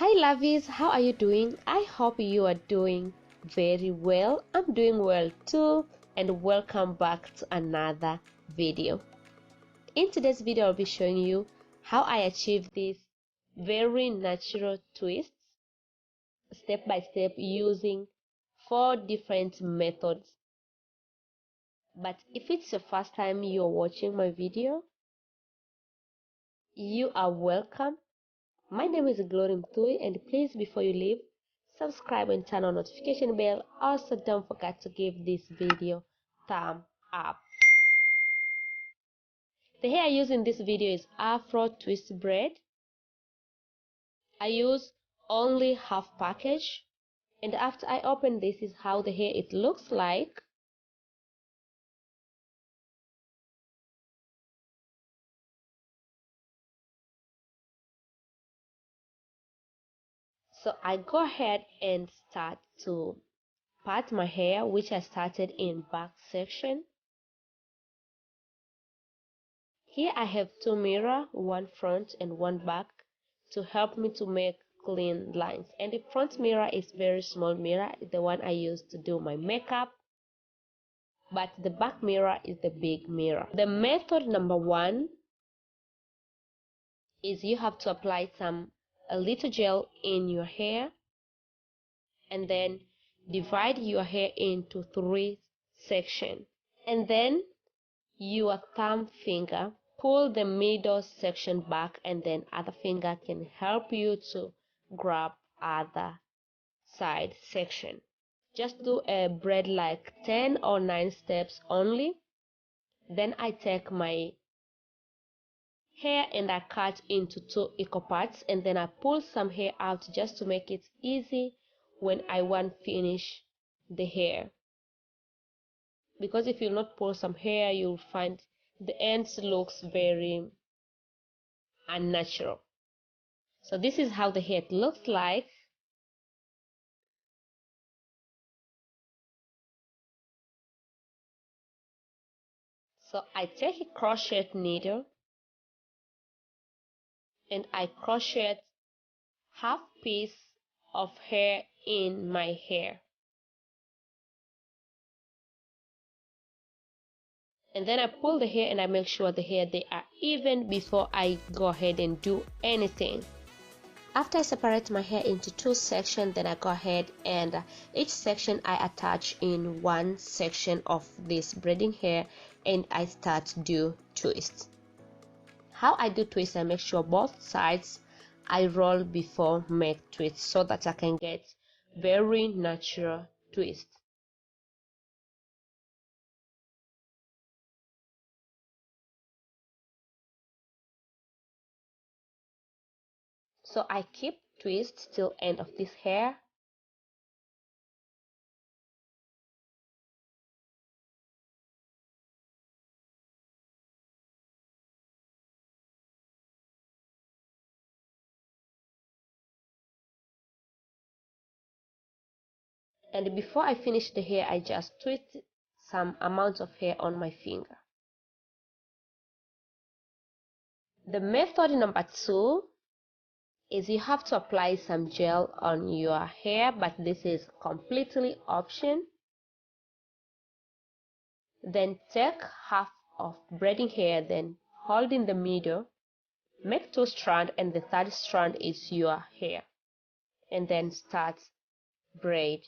Hi lovies, how are you doing? I hope you are doing very well. I'm doing well too, and welcome back to another video. In today's video, I'll be showing you how I achieve this very natural twists step by step using 4 different methods. But if it's the first time you're watching my video, you are welcome. My name is Glory Mthui, and please, before you leave, subscribe and turn on notification bell. Also, don't forget to give this video thumb up. The hair I use in this video is Afro twist braid. I use only half package, and after I open this is how the hair it looks like. So I go ahead and start to part my hair, which I started in back section. Here I have 2 mirrors, one front and one back, to help me to make clean lines. And the front mirror is very small mirror, the one I use to do my makeup, but the back mirror is the big mirror. The method number 1 is you have to apply a little gel in your hair, and then divide your hair into 3 sections, and then your thumb finger pull the middle section back, and then other finger can help you to grab other side section. Just do a braid like 10 or 9 steps only. Then I take my hair and I cut into 2 equal parts, and then I pull some hair out just to make it easy when I want to finish the hair. Because if you not pull some hair, you'll find the ends looks very unnatural. So this is how the hair looks like. So I take a crochet needle and I crochet half piece of hair in my hair, and then I pull the hair and I make sure the hair they are even before I go ahead and do anything. After I separate my hair into 2 sections, then I go ahead and each section I attach in one section of this braiding hair, and I start to do twists. How I do twists, I make sure both sides I roll before make twists so that I can get very natural twist. So I keep twist till end of this hair. And before I finish the hair, I just twist some amount of hair on my finger. The method number 2 is you have to apply some gel on your hair, but this is completely option. Then take half of braiding hair, then hold in the middle, make 2 strands, and the 3rd strand is your hair, and then start braid.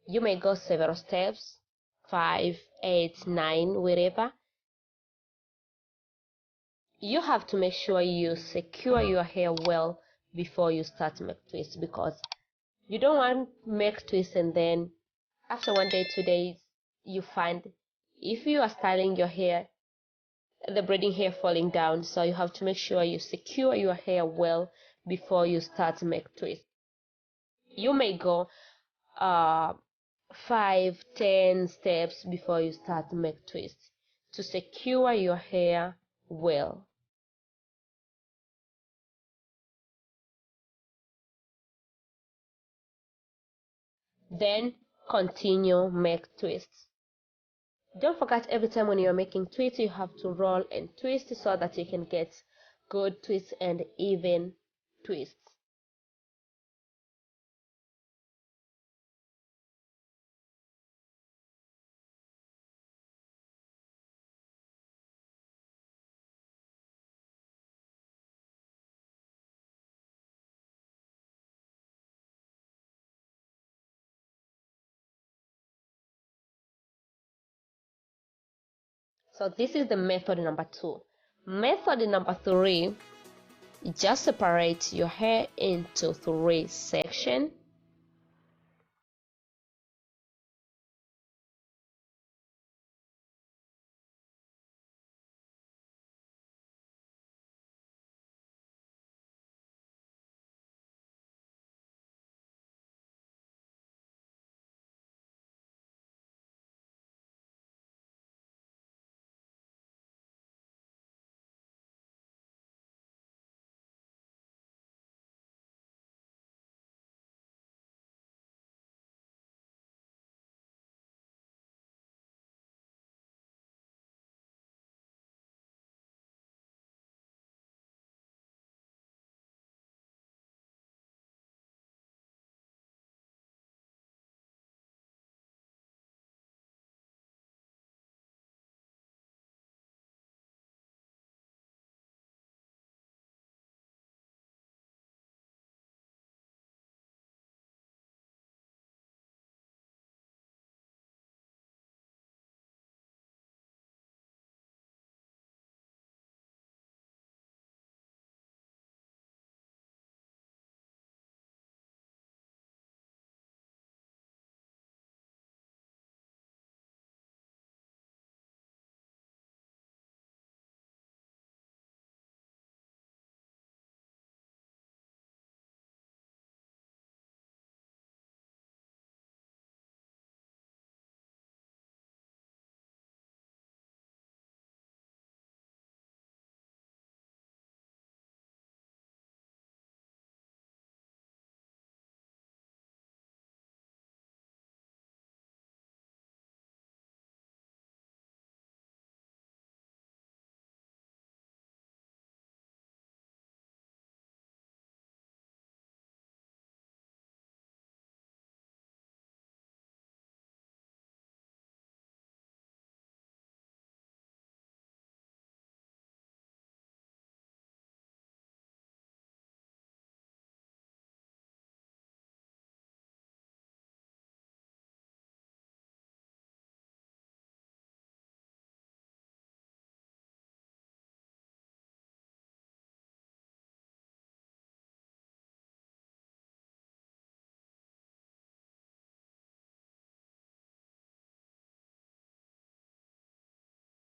You may go several steps, 5, 8, 9, wherever. You have to make sure you secure your hair well before you start to make twists, because you don't want to make twists and then after 1 day, 2 days, you find if you are styling your hair, the braiding hair falling down. So you have to make sure you secure your hair well before you start to make twists. You may go 5, 10 steps before you start to make twists to secure your hair well. Then continue make twists. Don't forget, every time when you're making twists, you have to roll and twist so that you can get good twists and even twists. So this is the method number 2. Method number 3, just separate your hair into 3 sections.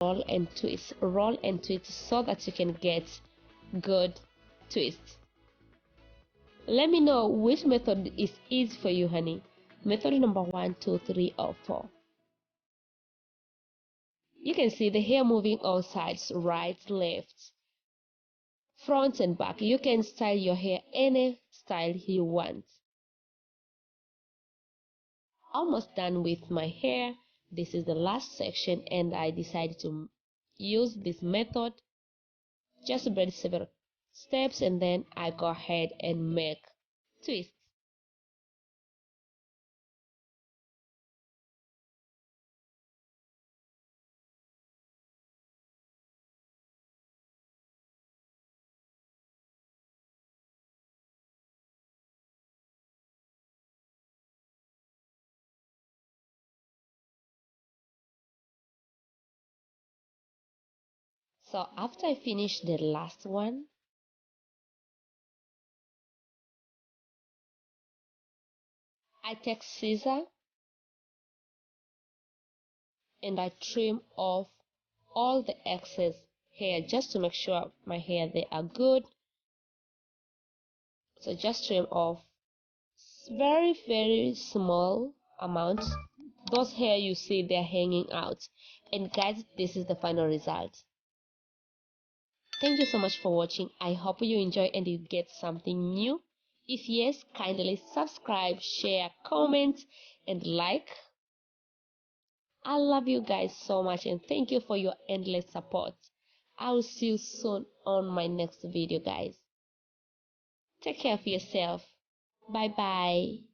Roll and twist, roll and twist so that you can get good twists. Let me know which method is easy for you, honey. Method number 1, 2, 3, or 4. You can see the hair moving all sides, right, left, front and back. You can style your hair any style you want. Almost done with my hair. This is the last section and I decided to use this method. Just braid several steps and then I go ahead and make twists. So after I finish the last one, I take scissors and I trim off all the excess hair just to make sure my hair they are good. So just trim off very small amounts. Those hair you see they're hanging out. And guys, this is the final result. Thank you so much for watching. I hope you enjoy and you get something new. If yes, kindly subscribe, share, comment, and like. I love you guys so much and thank you for your endless support. I will see you soon on my next video, guys. Take care of yourself. Bye bye.